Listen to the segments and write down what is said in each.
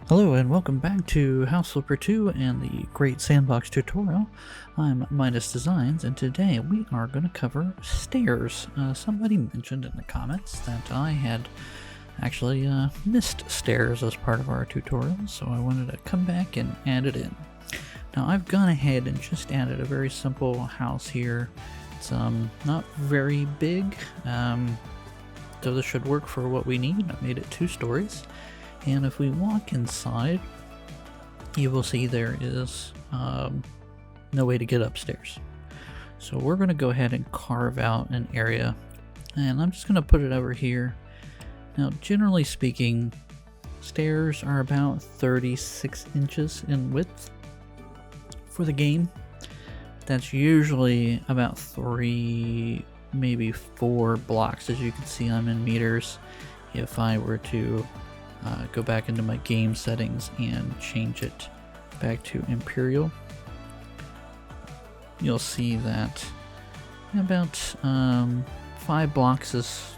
Hello and welcome back to House Flipper 2 and the Great Sandbox tutorial. I'm Midas Designs and today we are going to cover stairs. Somebody mentioned in the comments that I had actually missed stairs as part of our tutorial, so I wanted to come back and add it in. Now I've gone ahead and just added a very simple house here. It's not very big, so this should work for what we need. I made it 2 stories. And if we walk inside, you will see there is no way to get upstairs. So we're going to go ahead and carve out an area, and I'm just going to put it over here. Now, generally speaking, stairs are about 36 inches in width for the game. That's usually about 3, maybe 4 blocks. As you can see, I'm in meters. If I were to go back into my game settings and change it back to Imperial, you'll see that about 5 blocks is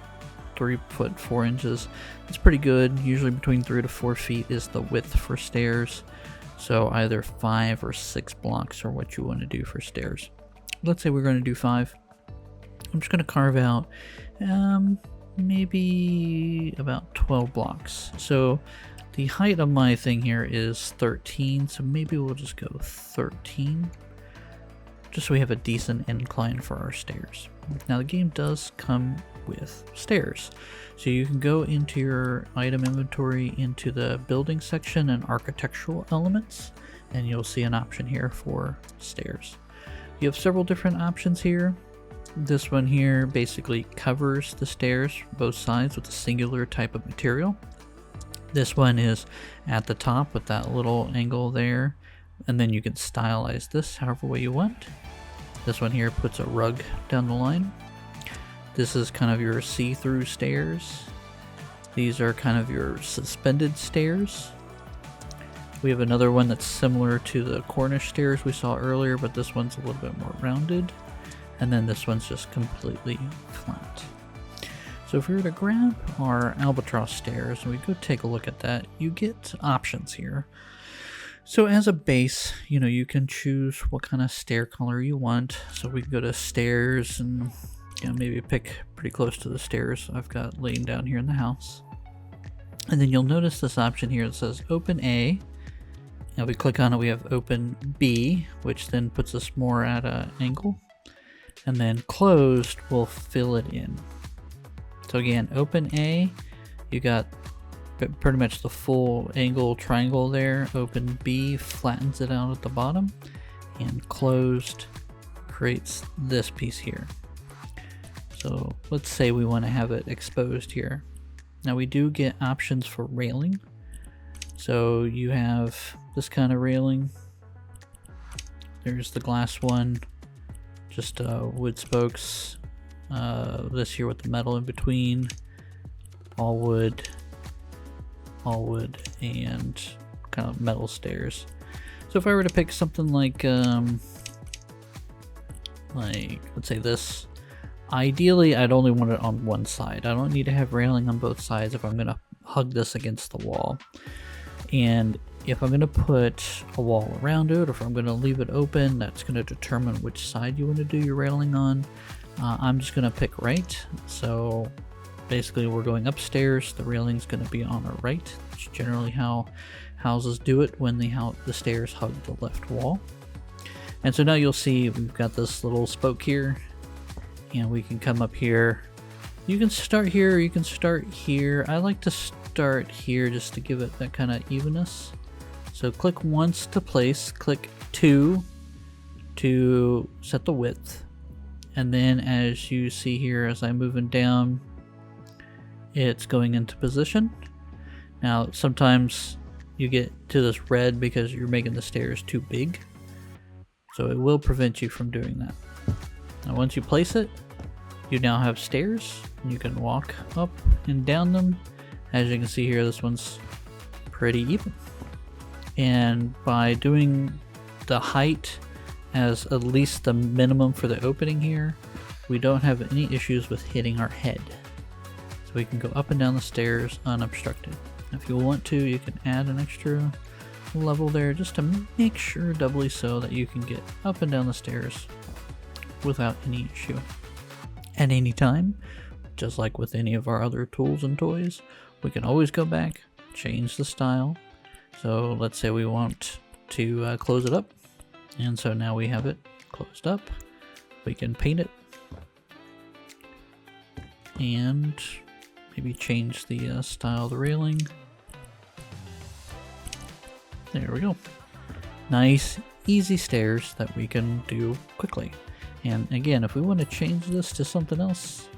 3 foot 4 inches. It's pretty good. Usually between 3 to 4 feet is the width for stairs, so either 5 or 6 blocks are what you want to do for stairs. Let's say we're going to do 5. I'm just going to carve out maybe about 12 blocks. So the height of my thing here is 13, so maybe we'll just go 13, just so we have a decent incline for our stairs. Now the game does come with stairs, so you can go into your item inventory, into the building section and architectural elements, and you'll see an option here for stairs. You have several different options here. This one here basically covers the stairs both sides with a singular type of material. This one is at the top with that little angle there, and then you can stylize this however way you want. This one here puts a rug down the line. This is kind of your see-through stairs. These are kind of your suspended stairs. We have another one that's similar to the Cornish stairs we saw earlier, but this one's a little bit more rounded. And then this one's just completely flat. So if we were to grab our albatross stairs and we go take a look at that, you get options here. So as a base, you can choose what kind of stair color you want. So we can go to stairs and maybe pick pretty close to the stairs I've got laying down here in the house. And then you'll notice this option here that says open A. Now we click on it, we have open B, which then puts us more at an angle. And then closed will fill it in. So again, open A, you got pretty much the full angle triangle there. Open B flattens it out at the bottom, and closed creates this piece here. So let's say we want to have it exposed here. Now we do get options for railing. So you have this kind of railing. There's the glass one. Just wood spokes, this here with the metal in between, all wood, and kind of metal stairs. So if I were to pick something like let's say this, ideally I'd only want it on one side. I don't need to have railing on both sides if I'm gonna hug this against the wall. And if I'm going to put a wall around it, or if I'm going to leave it open, that's going to determine which side you want to do your railing on. I'm just going to pick right. So basically we're going upstairs, the railing's going to be on our right. That's generally how houses do it when the stairs hug the left wall. And so now you'll see we've got this little spoke here, and we can come up here. You can start here, or you can start here. I like to start here just to give it that kind of evenness. So click once to place, click 2 to set the width, and then as you see here, as I'm moving down, it's going into position. Now sometimes you get to this red because you're making the stairs too big, so it will prevent you from doing that. Now once you place it, you now have stairs, and you can walk up and down them. As you can see here, this one's pretty even. And by doing the height as at least the minimum for the opening here, we don't have any issues with hitting our head. So we can go up and down the stairs unobstructed. If you want to, you can add an extra level there just to make sure doubly so that you can get up and down the stairs without any issue. At any time, just like with any of our other tools and toys, we can always go back, change the style. So let's say we want to close it up, and so now we have it closed up. We can paint it and maybe change the style of the railing. There we go. Nice, easy stairs that we can do quickly. And again, if we want to change this to something else,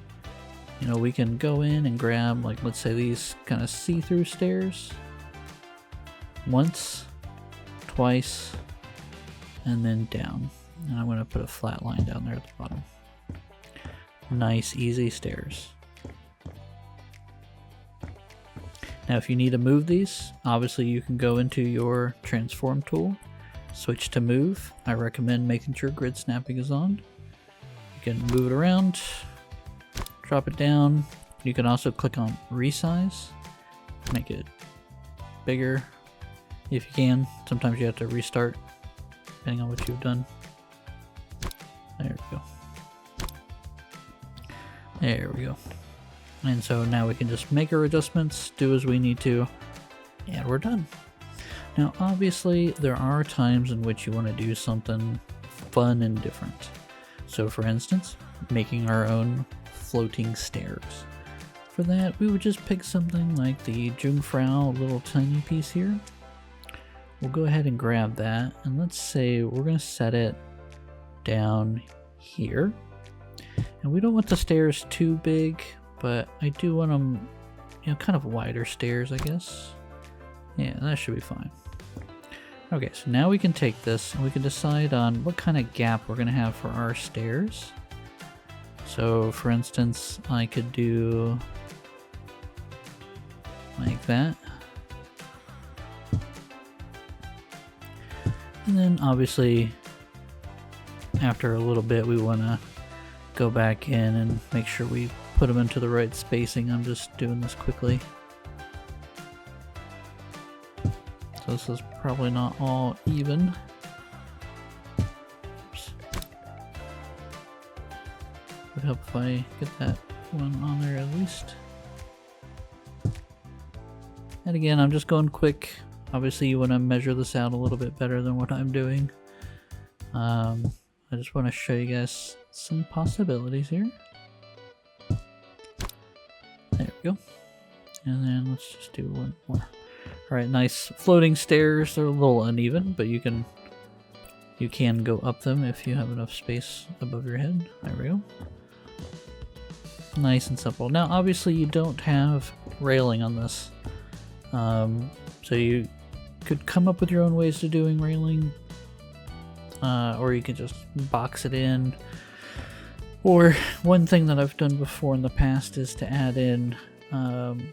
you know, we can go in and grab, like, let's say these kind of see-through stairs. Once, twice, and then down. And I'm going to put a flat line down there at the bottom. Nice, easy stairs. Now if you need to move these, obviously you can go into your transform tool, switch to move. I recommend making sure grid snapping is on. You can move it around, drop it down. You can also click on resize, make it bigger if you can. Sometimes you have to restart depending on what you've done. There we go. There we go. And so now we can just make our adjustments, do as we need to, and we're done. Now obviously there are times in which you want to do something fun and different. So for instance, making our own floating stairs. For that, we would just pick something like the Jungfrau little tiny piece here. We'll go ahead and grab that, and let's say we're going to set it down here. And we don't want the stairs too big, but I do want them, you know, kind of wider stairs, I guess. Yeah, that should be fine. Okay, so now we can take this and we can decide on what kind of gap we're going to have for our stairs. So for instance, I could do like that. And then obviously after a little bit we want to go back in and make sure we put them into the right spacing. I'm just doing this quickly. So this is probably not all even. Oops. Would help if I get that one on there at least. And again, I'm just going quick. Obviously you want to measure this out a little bit better than what I'm doing. I just want to show you guys some possibilities here. There we go. And then let's just do one more. Alright, nice floating stairs. They're a little uneven, but you can go up them if you have enough space above your head. There we go. Nice and simple. Now obviously you don't have railing on this. So you could come up with your own ways to doing railing. Or you can just box it in. Or one thing that I've done before in the past is to add in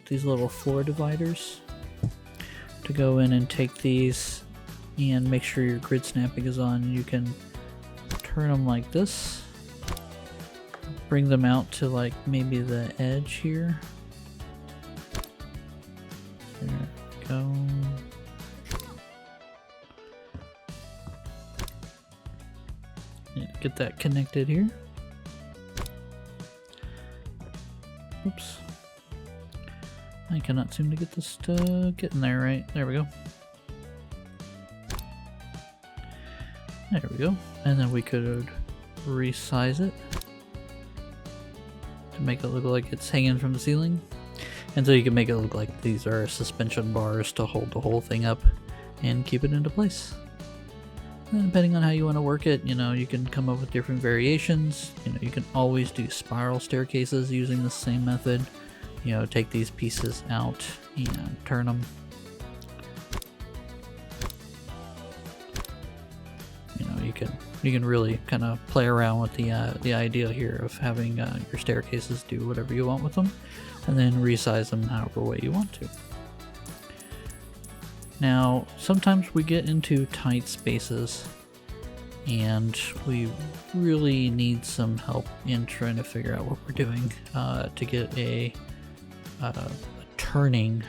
these little floor dividers. To go in and take these and make sure your grid snapping is on. You can turn them like this. Bring them out to like maybe the edge here. There we go. Get that connected here. Oops. I cannot seem to get this to get in there right. There we go. There we go. And then we could resize it to make it look like it's hanging from the ceiling. And so you can make it look like these are suspension bars to hold the whole thing up and keep it into place. And depending on how you want to work it, you know, you can come up with different variations. You know, you can always do spiral staircases using the same method. You know, take these pieces out and turn them. You know, you can really kind of play around with the idea here of having your staircases do whatever you want with them, and then resize them however way you want to. Now, sometimes we get into tight spaces and we really need some help in trying to figure out what we're doing to get a turning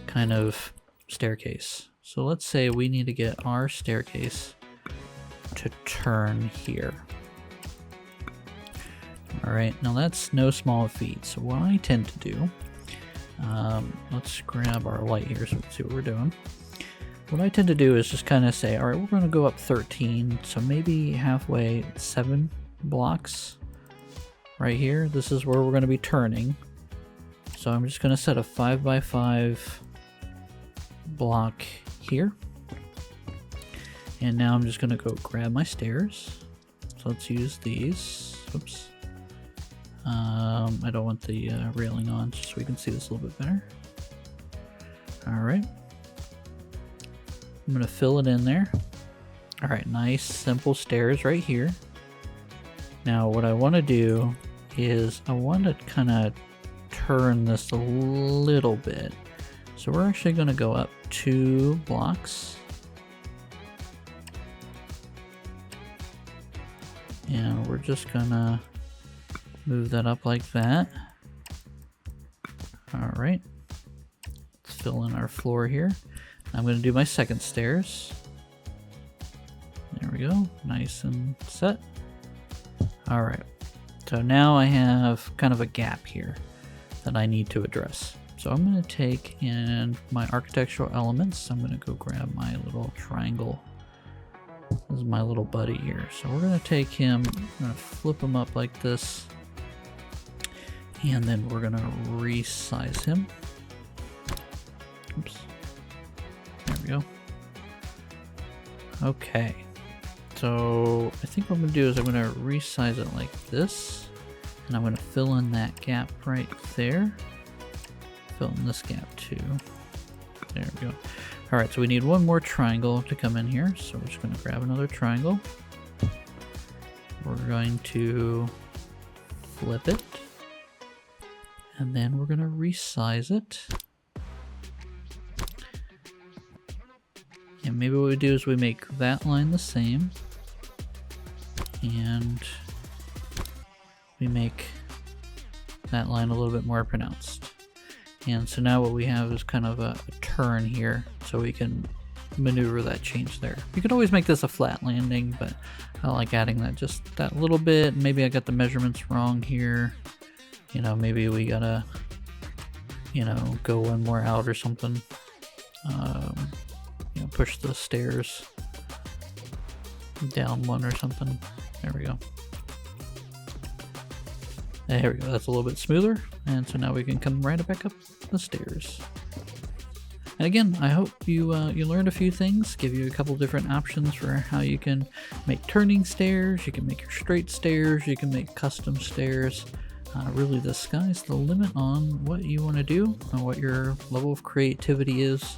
kind of staircase. So let's say we need to get our staircase to turn here. Alright, now that's no small feat. So what I tend to do, let's grab our light here so we can see what we're doing. What I tend to do is just kind of say, alright, we're going to go up 13, so maybe halfway 7 blocks right here. This is where we're going to be turning. So I'm just going to set a 5x5 block here. And now I'm just going to go grab my stairs. So let's use these. Oops. I don't want the railing on, just so we can see this a little bit better. Alright. I'm going to fill it in there. Alright, nice simple stairs right here. Now what I want to do is I want to kind of turn this a little bit. So we're actually going to go up 2 blocks. And we're just going to move that up like that. Alright. Let's fill in our floor here. I'm going to do my second stairs. There we go. Nice and set. Alright. So now I have kind of a gap here that I need to address. So I'm going to take in my architectural elements. I'm going to go grab my little triangle. This is my little buddy here. So we're going to take him, I'm going to flip him up like this. And then we're going to resize him. Oops. There we go. Okay. So I think what I'm going to do is I'm going to resize it like this. And I'm going to fill in that gap right there. Fill in this gap too. There we go. Alright, so we need one more triangle to come in here. So we're just going to grab another triangle. We're going to flip it. And then we're going to resize it. And maybe what we do is we make that line the same. And we make that line a little bit more pronounced. And so now what we have is kind of a turn here, so we can maneuver that change there. You could always make this a flat landing, but I like adding that just that little bit. Maybe I got the measurements wrong here. You know, maybe we gotta, you know, go one more out or something. You know, push the stairs down one or something. There we go. There we go. That's a little bit smoother. And so now we can come right back up the stairs. And again, I hope you you learned a few things, give you a couple different options for how you can make turning stairs, you can make your straight stairs, you can make custom stairs. Really, the sky's the limit on what you want to do and what your level of creativity is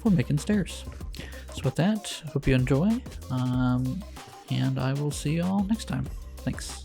for making stairs. So with that, hope you enjoy, and I will see you all next time. Thanks.